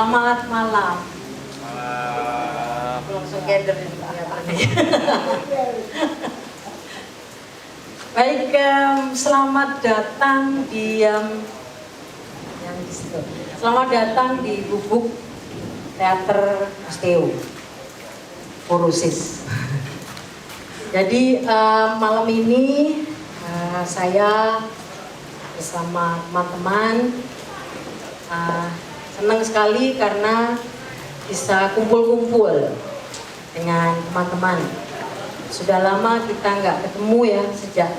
Selamat malam. Malam. Langsung gather ini kelihatannya. Baik, selamat datang di yang di situ. Selamat datang di Gubuk Teater Osteo Porosis. Jadi malam ini saya bersama teman-teman senang sekali karena bisa kumpul-kumpul dengan teman-teman. Sudah lama kita nggak ketemu ya sejak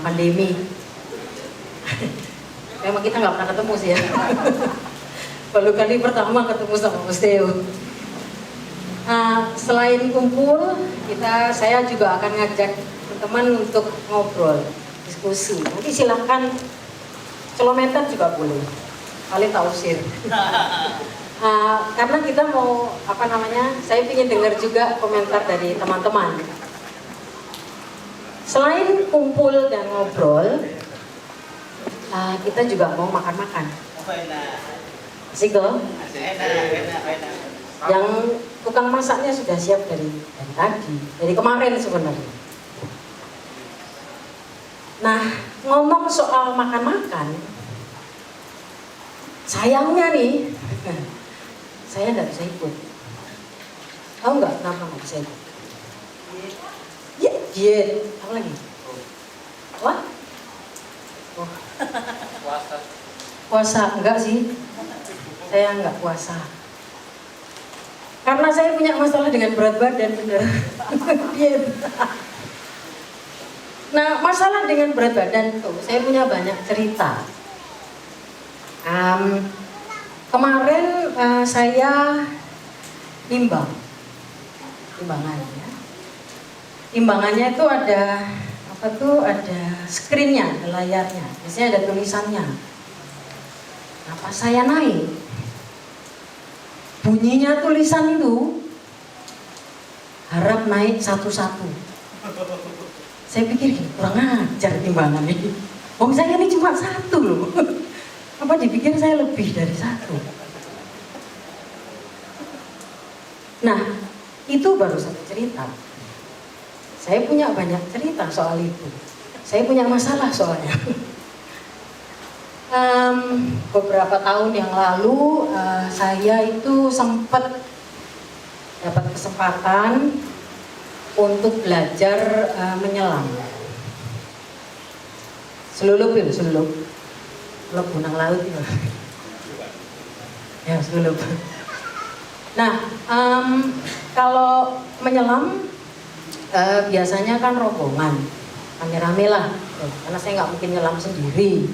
pandemi. Memang kita nggak pernah ketemu sih ya. Baru kali pertama ketemu sama Mas Teo. Selain kumpul, saya juga akan ngajak teman-teman untuk ngobrol, diskusi. Nanti silahkan kilometer juga boleh, kali tausir. Karena kita mau saya ingin dengar juga komentar dari teman-teman. Selain kumpul dan ngobrol, kita juga mau makan-makan. Asik loh. Yang tukang masaknya sudah siap dari tadi, dari kemarin sebenarnya. Nah, ngomong soal makan-makan, sayangnya nih, saya nggak bisa ikut. Tahu nggak kenapa nggak bisa ikut? Diet. Apa lagi? What? Oh. Puasa enggak sih? Saya enggak puasa. Karena saya punya masalah dengan berat badan, bener. Diet. Nah, masalah dengan berat badan tuh, saya punya banyak cerita. Kemarin saya timbangan ya. Timbangannya itu ada ada screennya, ada layarnya. Biasanya ada tulisannya. Nah, pas saya naik, bunyinya tulisan itu harap naik satu-satu. Saya pikir kurang ajar timbangan ini. Saya ini cuma satu loh. Apa dipikir saya lebih dari satu? Nah, itu baru satu cerita. Saya punya banyak cerita soal itu. Saya punya masalah soalnya. Beberapa tahun yang lalu saya itu sempat dapat kesempatan untuk belajar menyelam. Selulup. Gunung laut itu. Ya, selulup. Nah, kalau menyelam biasanya kan rombongan, rame-rame lah, karena saya nggak mungkin nyelam sendiri.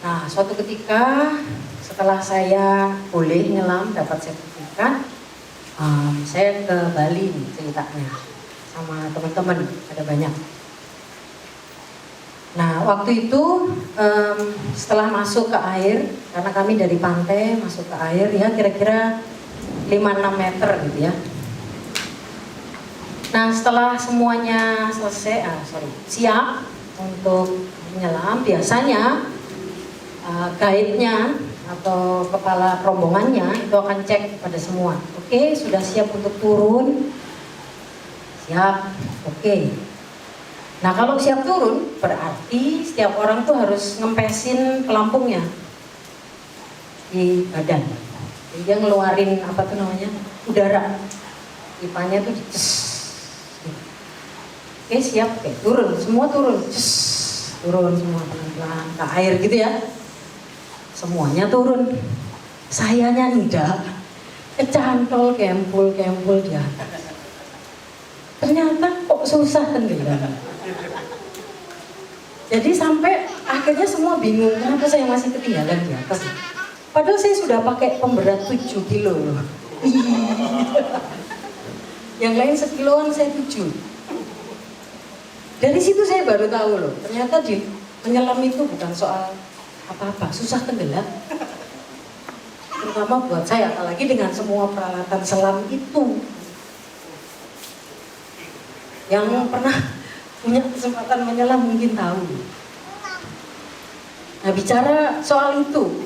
Nah, suatu ketika setelah saya boleh nyelam, dapat sertifikat, saya ke Bali nih ceritanya sama teman-teman, ada banyak. Nah, waktu itu setelah masuk ke air, karena kami dari pantai masuk ke air ya kira-kira 5-6 meter gitu ya. Nah, setelah semuanya siap untuk menyelam, biasanya guide-nya atau kepala rombongannya itu akan cek pada semua. Oke, sudah siap untuk turun? Siap, oke. Nah, kalau siap turun, berarti setiap orang tuh harus ngempesin pelampungnya di badan. Jadi dia ngeluarin udara. Pipanya tuh Oke, siap, oke, turun, semua turun. Turun semua pelan-pelan ke air gitu ya. Semuanya turun. Sayanya enggak. Kecantol, kempul dia. Ternyata kok susah tenggelam. Jadi sampai akhirnya semua bingung kenapa saya masih ketinggalan di atas. Padahal saya sudah pakai pemberat 7 kilo loh. Yang lain sekiloan, saya 7. Dari situ saya baru tahu loh, ternyata di menyelam itu bukan soal apa-apa, susah tenggelam. Terutama buat saya, apalagi dengan semua peralatan selam itu. Yang pernah punya kesempatan menyelam mungkin tahu. Nah, bicara soal itu,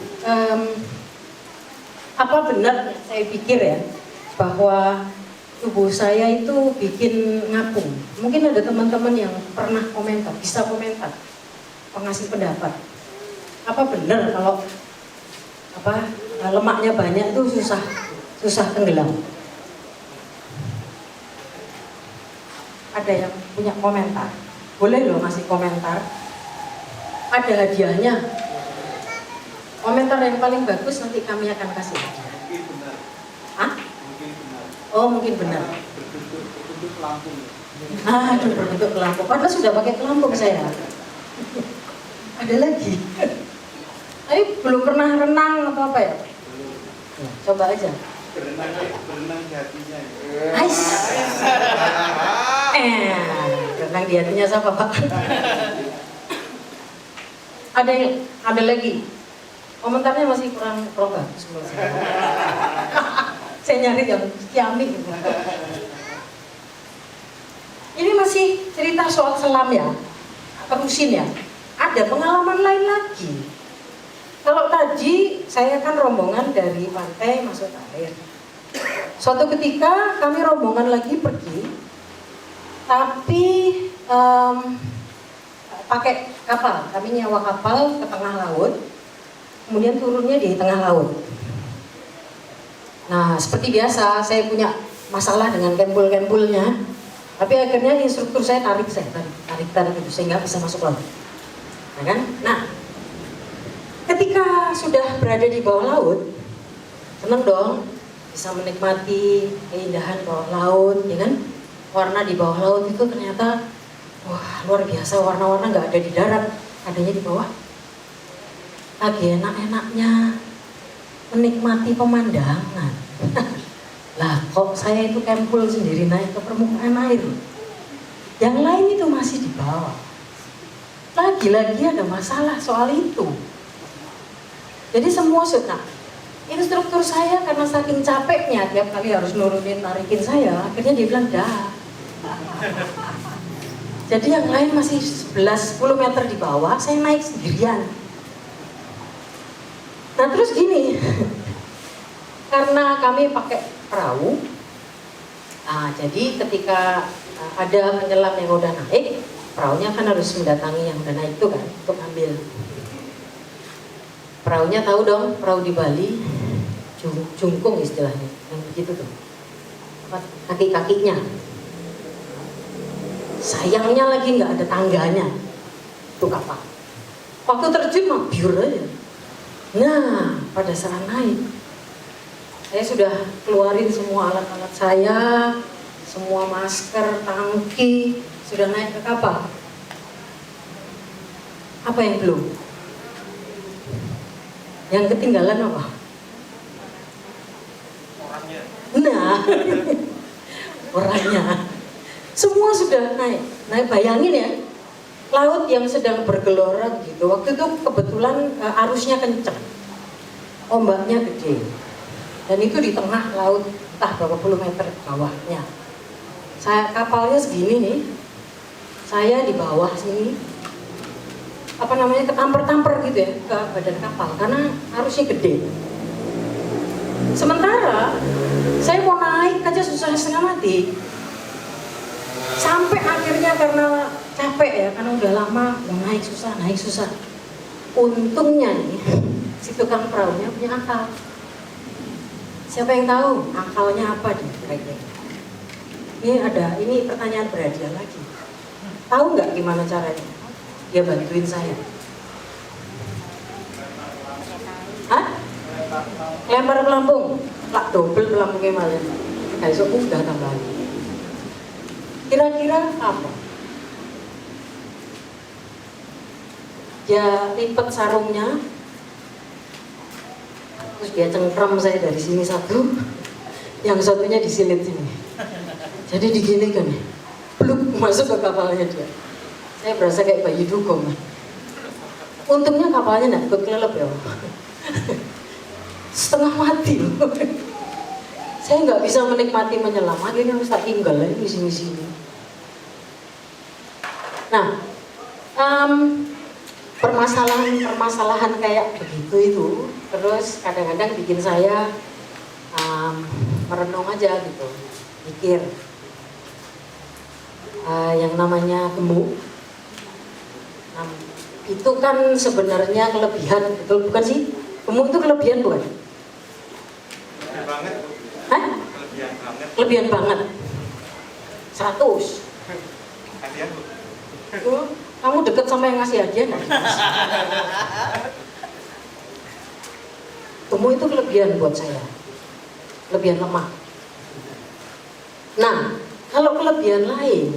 Apa benar saya pikir ya bahwa tubuh saya itu bikin ngapung? Mungkin ada teman-teman yang pernah komentar, bisa komentar, pengasih pendapat. Apa benar kalau lemaknya banyak itu susah tenggelam? Ada yang punya komentar? Boleh loh masih komentar. Ada hadiahnya. Komentar yang paling bagus nanti kami akan kasih. Mungkin benar. Hah? Mungkin benar. Oh mungkin benar. Berbentuk pelampung. Aduh berbentuk pelampung. Padahal sudah pakai pelampung saya. Ada lagi. Tapi belum pernah renang atau apa ya? Coba aja. Berenang di hatinya. Ais. Renang di hatinya siapa Pak? Ada lagi. Komentarnya masih kurang bagus menurut saya. Saya nyari yang kiamik gitu. Ini masih cerita soal selam ya, terusin ya. Ada pengalaman lain lagi. Kalau tadi saya kan rombongan dari pantai masuk air. Suatu ketika kami rombongan lagi pergi, tapi pakai kapal. Kami nyewa kapal ke tengah laut. Kemudian turunnya di tengah laut. Nah, seperti biasa, saya punya masalah dengan kembul-kembulnya. Tapi akhirnya instruktur saya tarik itu, saya nggak bisa masuk laut. Nah, kan? Nah, ketika sudah berada di bawah laut, seneng dong, bisa menikmati keindahan bawah laut, ya kan? Warna di bawah laut itu ternyata, wah luar biasa, warna-warna nggak ada di darat, adanya di bawah. Lagi enak-enaknya menikmati pemandangan. Lah kok saya itu kempul sendiri naik ke permukaan air. Yang lain itu masih di bawah. Lagi-lagi ada masalah soal itu. Jadi semua sudah. Instruktur saya karena saking capeknya tiap kali harus nurunin tarikin saya, akhirnya dia bilang dah. Jadi yang lain masih 10 meter di bawah, saya naik sendirian. Nah terus gini, karena kami pakai perahu, jadi ketika ada penyelam yang udah naik, perahunya kan harus mendatangi yang udah naik itu kan, untuk ambil. Perahunya tahu dong, perahu di Bali, jungkung istilahnya, yang begitu tuh, kaki-kakinya. Sayangnya lagi nggak ada tangganya, tuh kapal. Waktu terjun mah biur aja. Nah, pada saat naik, saya sudah keluarin semua alat-alat saya, semua masker, tangki, sudah naik ke kapal. Apa yang belum? Yang ketinggalan apa? Orangnya. Nah, orangnya. Semua sudah naik. Nah, bayangin ya, laut yang sedang bergelora gitu. Waktu itu kebetulan arusnya kencang, ombaknya gede, dan itu di tengah laut, entah berapa puluh meter bawahnya. Saya kapalnya segini nih, saya di bawah sini, ketampar-tampar gitu ya ke badan kapal karena arusnya gede. Sementara saya mau naik aja susah setengah mati. Sampai akhirnya karena capek ya, karena udah lama mau naik susah. Untungnya nih, si tukang perahunya punya akal. Siapa yang tahu akalnya apa nih kira-kira? Ini pertanyaan berhadiah lagi. Tahu nggak gimana caranya? Dia bantuin saya. Hah? Lempar pelampung, tak double pelampungnya malah. Besok udah tambah lagi. Kira-kira apa? Dia lipat sarungnya, terus dia cengkram saya dari sini satu, yang satunya disilit sini. Jadi diginikan, belum masuk ke kapalnya dia. Saya berasa kayak bayi dugong. Untungnya kapalnya nggak ikut kelelep ya. Setengah mati loh. Saya nggak bisa menikmati menyelam, akhirnya harus tak tinggal lagi di sini. Nah, permasalahan kayak begitu itu Terus kadang-kadang bikin saya merenung aja gitu, mikir yang namanya gemuk. Itu kan sebenarnya kelebihan, betul bukan sih? Gemuk itu kelebihan bukan? Kelebihan banget. Hah? Kelebihan banget. Kelebihan banget. 100. Hadiah Bu. Kamu deket sama yang ngasih hadiah nggak? Gemuk itu kelebihan buat saya. Kelebihan lemak. Nah, kalau kelebihan lain